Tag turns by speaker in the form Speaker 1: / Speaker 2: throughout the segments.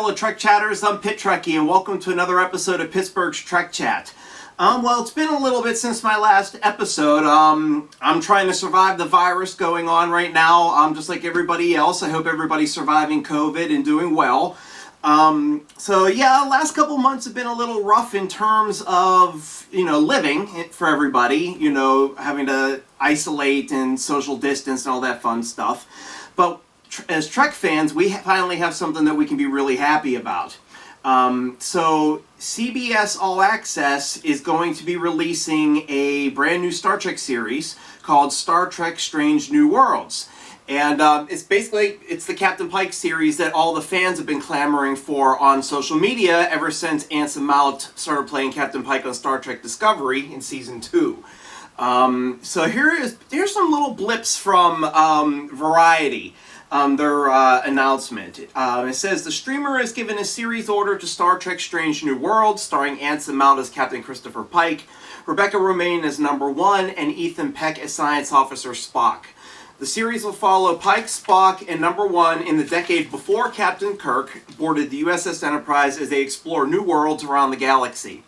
Speaker 1: fellow Trek Chatters, I'm Pit Trekkie, and welcome to another episode of Pittsburgh's Trek Chat. Well, it's been a little bit since my last episode. I'm trying to survive the virus going on right now, just like everybody else. I hope everybody's surviving COVID and doing well. So yeah, last couple months have been a little rough in terms of, living for everybody, having to isolate and social distance and all that fun stuff. But as Trek fans, we finally have something that we can be really happy about. So CBS All Access is going to be releasing a brand new Star Trek series called Star Trek Strange New Worlds. And it's the Captain Pike series that all the fans have been clamoring for on social media ever since Anson Mount started playing Captain Pike on Star Trek Discovery in Season 2. So here's some little blips from Variety. Their announcement. It says, the streamer has given a series order to Star Trek Strange New Worlds, starring Anson Mount as Captain Christopher Pike, Rebecca Romijn as Number 1, and Ethan Peck as Science Officer Spock. The series will follow Pike, Spock, and Number 1 in the decade before Captain Kirk boarded the USS Enterprise as they explore new worlds around the galaxy.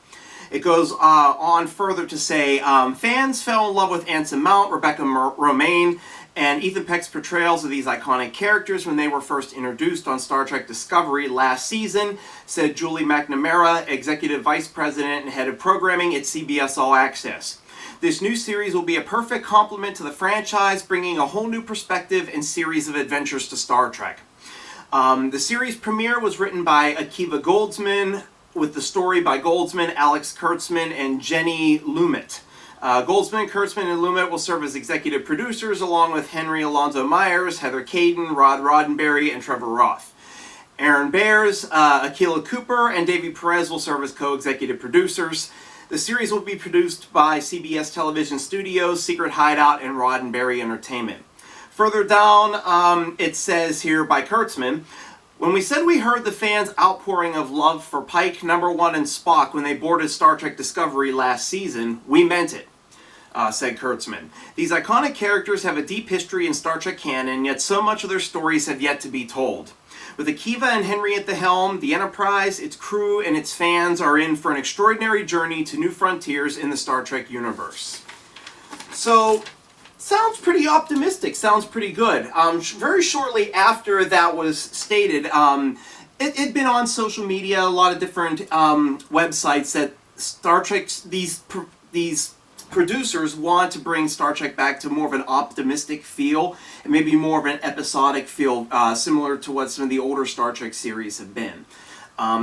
Speaker 1: It goes on further to say, fans fell in love with Anson Mount, Rebecca Romijn, and Ethan Peck's portrayals of these iconic characters when they were first introduced on Star Trek Discovery last season, said Julie McNamara, Executive Vice President and Head of Programming at CBS All Access. This new series will be a perfect complement to the franchise, bringing a whole new perspective and series of adventures to Star Trek. The series premiere was written by Akiva Goldsman, with the story by Goldsman, Alex Kurtzman, and Jenny Lumet. Goldsman, Kurtzman, and Lumet will serve as executive producers, along with Henry Alonzo Myers, Heather Caden, Rod Roddenberry, and Trevor Roth. Aaron Bears, Akilah Cooper, and Davey Perez will serve as co-executive producers. The series will be produced by CBS Television Studios, Secret Hideout, and Roddenberry Entertainment. Further down, it says here by Kurtzman, when we said we heard the fans' outpouring of love for Pike, Number 1, and Spock when they boarded Star Trek Discovery last season, we meant it, said Kurtzman. These iconic characters have a deep history in Star Trek canon, yet so much of their stories have yet to be told. With Akiva and Henry at the helm, the Enterprise, its crew, and its fans are in for an extraordinary journey to new frontiers in the Star Trek universe. So, sounds pretty optimistic, sounds pretty good. Very shortly after that was stated, it'd been on social media, a lot of different websites that Star Trek, these producers want to bring Star Trek back to more of an optimistic feel, and maybe more of an episodic feel, similar to what some of the older Star Trek series have been.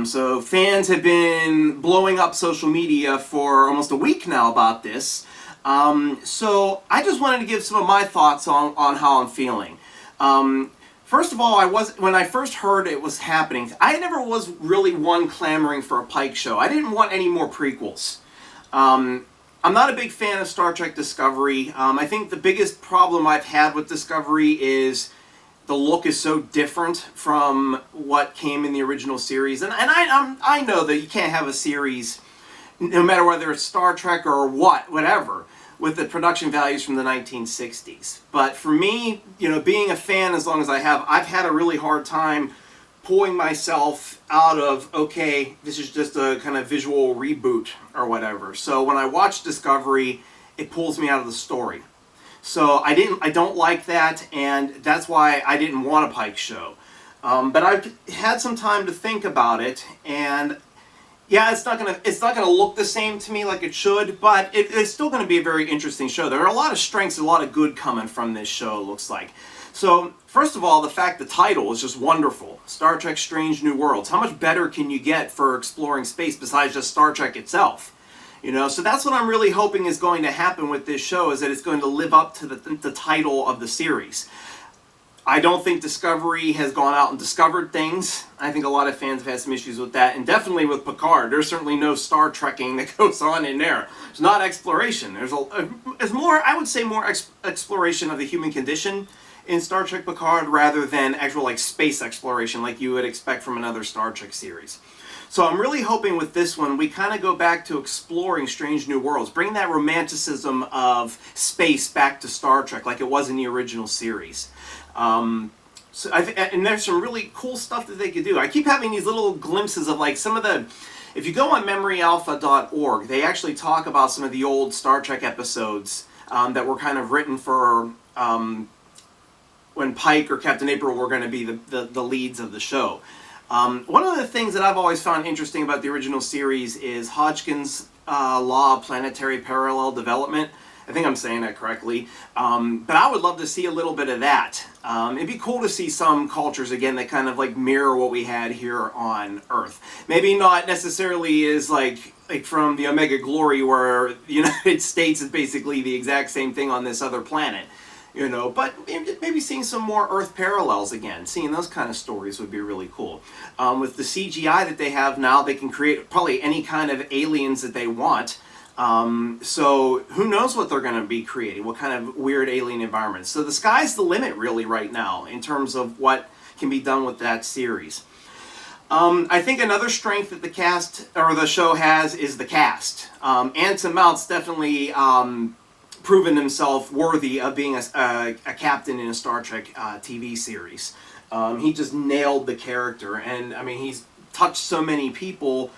Speaker 1: So fans have been blowing up social media for almost a week now about this. So I just wanted to give some of my thoughts on how I'm feeling. First of all, when I first heard it was happening, I never was really one clamoring for a Pike show. I didn't want any more prequels. I'm not a big fan of Star Trek Discovery. I think the biggest problem I've had with Discovery is the look is so different from what came in the original series. And I know that you can't have a series, no matter whether it's Star Trek or whatever, with the production values from the 1960s. But for me, being a fan as long as I have, I've had a really hard time pulling myself out of, okay, this is just a kind of visual reboot or whatever. So when I watch Discovery, it pulls me out of the story. So I don't like that, and that's why I didn't want a Pike show. But I've had some time to think about it, and yeah, it's not gonna look the same to me like it should, but it's still gonna be a very interesting show. There are a lot of strengths, a lot of good coming from this show, it looks like. So, first of all, the fact the title is just wonderful. Star Trek Strange New Worlds. How much better can you get for exploring space besides just Star Trek itself? So that's what I'm really hoping is going to happen with this show, is that it's going to live up to the title of the series. I don't think Discovery has gone out and discovered things. I think a lot of fans have had some issues with that, and definitely with Picard. There's certainly no Star Trekking that goes on in there. It's not exploration. There's more, I would say, more exploration of the human condition in Star Trek Picard rather than actual space exploration like you would expect from another Star Trek series. So I'm really hoping with this one we kind of go back to exploring Strange New Worlds, bring that romanticism of space back to Star Trek like it was in the original series. So and there's some really cool stuff that they could do. I keep having these little glimpses of like some of the, if you go on memoryalpha.org, they actually talk about some of the old Star Trek episodes that were kind of written for when Pike or Captain April were going to be the leads of the show. One of the things that I've always found interesting about the original series is Hodgkin's law of planetary parallel development. I think I'm saying that correctly. But I would love to see a little bit of that. It'd be cool to see some cultures, again, that kind of like mirror what we had here on Earth. Maybe not necessarily as like from the Omega Glory, where the United States is basically the exact same thing on this other planet. But maybe seeing some more Earth parallels again. Seeing those kind of stories would be really cool. With the CGI that they have now, they can create probably any kind of aliens that they want. So who knows what they're going to be creating, what kind of weird alien environments. So the sky's the limit really right now in terms of what can be done with that series. I think another strength that the cast or the show has is the cast. Anson Mount's definitely proven himself worthy of being a captain in a Star Trek TV series. He just nailed the character, and I mean he's touched so many people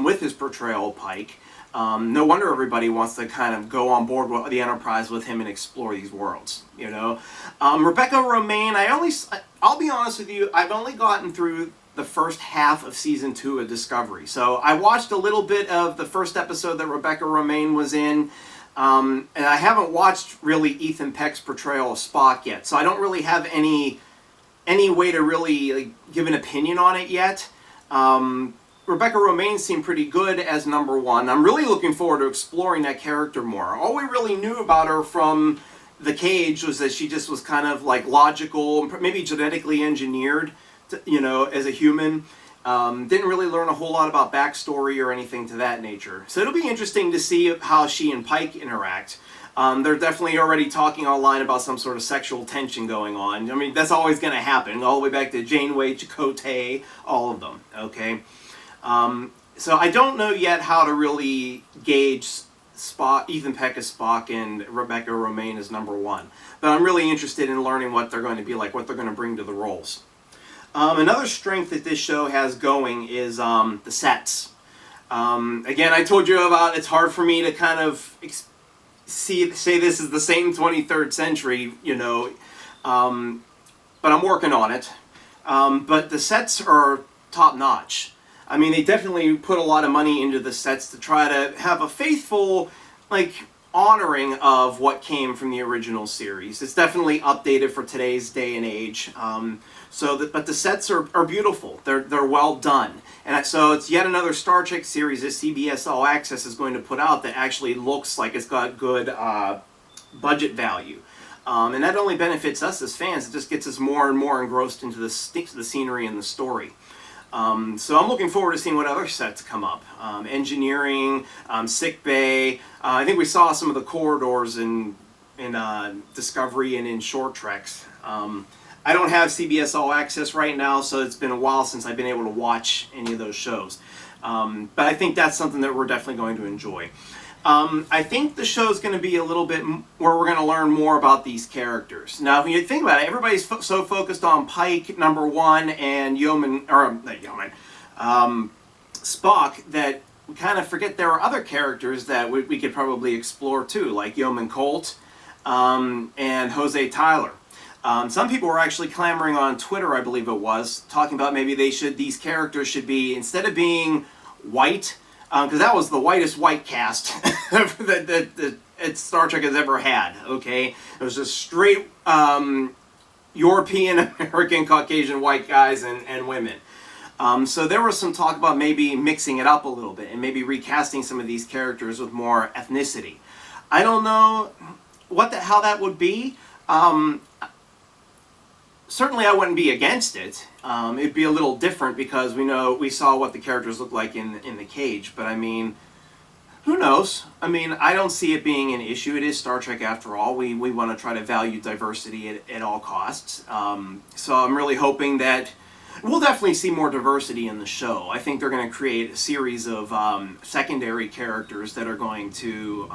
Speaker 1: with his portrayal of Pike. No wonder everybody wants to kind of go on board with the Enterprise with him and explore these worlds. Rebecca Romaine, I'll be honest with you, I've only gotten through the first half of season 2 of Discovery. So I watched a little bit of the first episode that Rebecca Romaine was in. And I haven't watched really Ethan Peck's portrayal of Spock yet, so I don't really have any way to really give an opinion on it yet. Rebecca Romaine seemed pretty good as number 1. I'm really looking forward to exploring that character more. All we really knew about her from The Cage was that she just was kind of like logical, maybe genetically engineered, as a human. Didn't really learn a whole lot about backstory or anything to that nature. So it'll be interesting to see how she and Pike interact. They're definitely already talking online about some sort of sexual tension going on. I mean, that's always going to happen, all the way back to Janeway, Chakotay, all of them, okay? So I don't know yet how to really gauge Ethan Peck as Spock and Rebecca Romaine as number 1. But I'm really interested in learning what they're going to be like, what they're going to bring to the roles. Another strength that this show has going is the sets. Again, I told you about it's hard for me to kind of say this is the same 23rd century, but I'm working on it. But the sets are top-notch. I mean, they definitely put a lot of money into the sets to try to have a faithful, honoring of what came from the original series. It's definitely updated for today's day and age. But the sets are beautiful. They're well done. And so it's yet another Star Trek series that CBS All Access is going to put out that actually looks like it's got good budget value. And that only benefits us as fans. It just gets us more and more engrossed into the scenery and the story. So I'm looking forward to seeing what other sets come up. Engineering, sick bay. I think we saw some of the corridors in Discovery and in Short Treks. I don't have CBS All Access right now, so it's been a while since I've been able to watch any of those shows. But I think that's something that we're definitely going to enjoy. I think the show's going to be a little bit where we're going to learn more about these characters. Now, when you think about it, everybody's so focused on Pike, number 1, and Spock, that we kind of forget there are other characters that we could probably explore too, like Yeoman Colt and Jose Tyler. Some people were actually clamoring on Twitter, I believe it was, talking about maybe these characters should be, instead of being white, because that was the whitest white cast that Star Trek has ever had, okay? It was just straight European, American, Caucasian white guys and women. So there was some talk about maybe mixing it up a little bit and maybe recasting some of these characters with more ethnicity. I don't know how that would be. Certainly I wouldn't be against it. It'd be a little different because we saw what the characters look like in The Cage, but I mean, who knows? I mean, I don't see it being an issue. It is Star Trek after all. We want to try to value diversity at all costs. So I'm really hoping that we'll definitely see more diversity in the show. I think they're going to create a series of secondary characters that are going to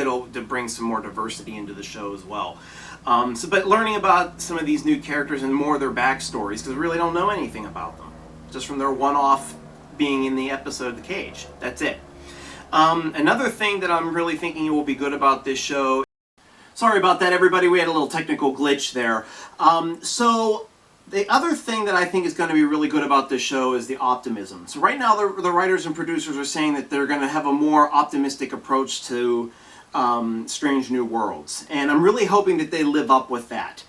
Speaker 1: to bring some more diversity into the show as well. But learning about some of these new characters and more of their backstories, because we really don't know anything about them, just from their one-off being in the episode The Cage. That's it. Another thing that I'm really thinking will be good about this show. Sorry about that, everybody. We had a little technical glitch there. So the other thing that I think is going to be really good about this show is the optimism. So right now the writers and producers are saying that they're going to have a more optimistic approach to Strange New Worlds. And I'm really hoping that they live up with that.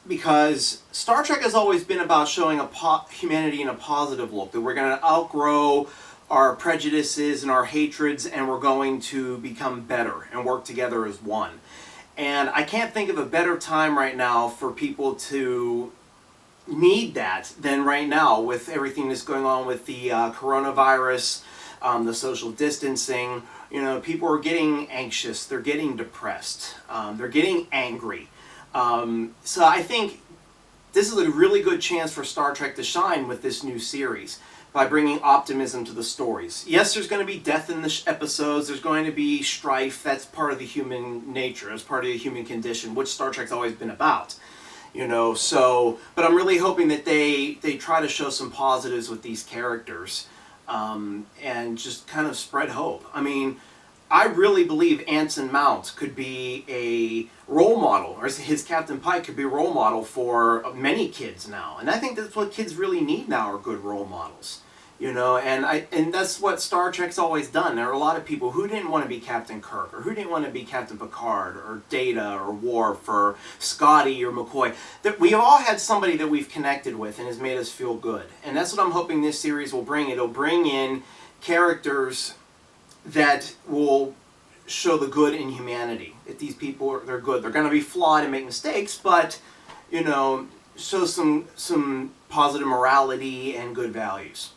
Speaker 1: Because Star Trek has always been about showing humanity in a positive look, that we're going to outgrow our prejudices and our hatreds, and we're going to become better and work together as one. And I can't think of a better time right now for people to need that than right now, with everything that's going on with the coronavirus, the social distancing. You know, people are getting anxious, they're getting depressed, they're getting angry. So I think this is a really good chance for Star Trek to shine with this new series by bringing optimism to the stories. Yes, there's going to be death in the episodes, there's going to be strife, that's part of the human nature, it's part of the human condition, which Star Trek's always been about. You know, so, but I'm really hoping that they try to show some positives with these characters, and just kind of spread hope. I mean, I really believe Anson Mount could be a role model, or his Captain Pike could be a role model for many kids now. And I think that's what kids really need now, are good role models. You know, and that's what Star Trek's always done. There are a lot of people who didn't want to be Captain Kirk, or who didn't want to be Captain Picard, or Data, or Worf, or Scotty, or McCoy. That we all had somebody that we've connected with and has made us feel good. And that's what I'm hoping this series will bring. It'll bring in characters that will show the good in humanity. That these people they're good. They're going to be flawed and make mistakes, but you know, show some positive morality and good values.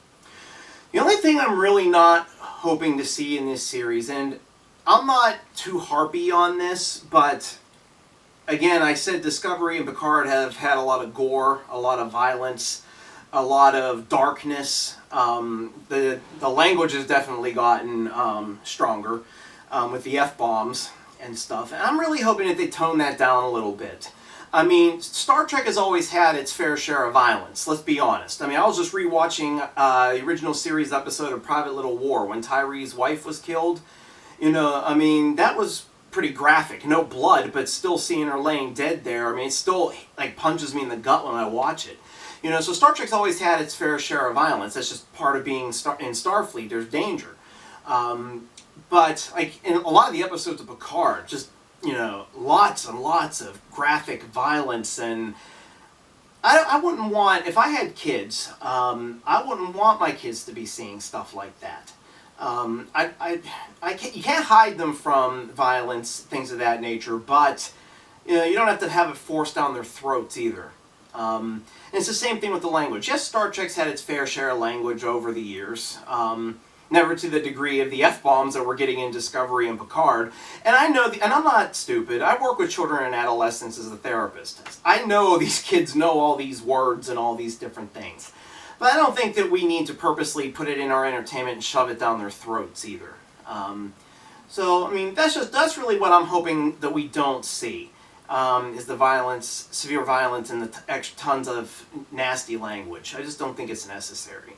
Speaker 1: The only thing I'm really not hoping to see in this series, and I'm not too harpy on this, but again, I said Discovery and Picard have had a lot of gore, a lot of violence, a lot of darkness. The language has definitely gotten stronger with the F-bombs and stuff. And I'm really hoping that they tone that down a little bit. I mean, Star Trek has always had its fair share of violence, let's be honest. I mean, I was just rewatching the original series episode of Private Little War when Tyree's wife was killed. You know, I mean, that was pretty graphic. No blood, but still seeing her laying dead there, I mean, it still like punches me in the gut when I watch it. You know, so Star Trek's always had its fair share of violence. That's just part of being in Starfleet. There's danger. But like in a lot of the episodes of Picard, just, you know, lots and lots of graphic violence, and I wouldn't want, if I had kids, I wouldn't want my kids to be seeing stuff like that. You can't hide them from violence, things of that nature, but you know, you don't have to have it forced down their throats either. And it's the same thing with the language. Yes, Star Trek's had its fair share of language over the years. Never to the degree of the F-bombs that we're getting in Discovery and Picard. And I know, and I'm not stupid, I work with children and adolescents as a therapist. I know these kids know all these words and all these different things. But I don't think that we need to purposely put it in our entertainment and shove it down their throats either. So, I mean, that's really what I'm hoping that we don't see, is the violence, severe violence, and the extra tons of nasty language. I just don't think it's necessary.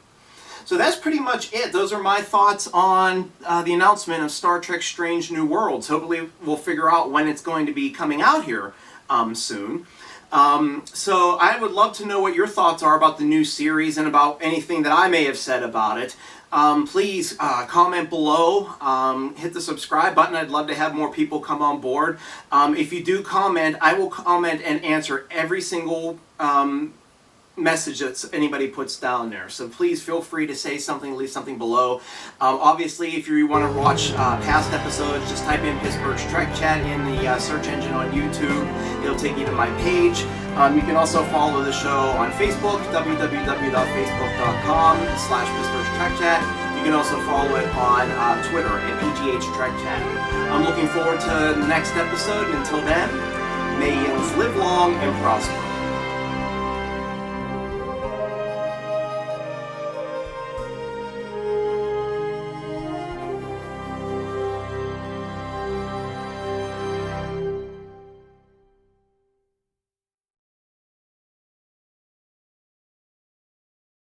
Speaker 1: So that's pretty much it. Those are my thoughts on the announcement of Star Trek Strange New Worlds. Hopefully we'll figure out when it's going to be coming out here soon. So I would love to know what your thoughts are about the new series and about anything that I may have said about it. Please comment below, hit the subscribe button. I'd love to have more people come on board. If you do comment, I will comment and answer every single message that anybody puts down there. So please feel free to say something, leave something below. Obviously, if you want to watch past episodes, just type in Pittsburgh's Trek Chat in the search engine on YouTube. It'll take you to my page. You can also follow the show on Facebook, www.facebook.com/Pittsburgh's Trek Chat. You can also follow it on Twitter at PGH Trek Chat. I'm looking forward to the next episode, and until then, may you live long and prosper.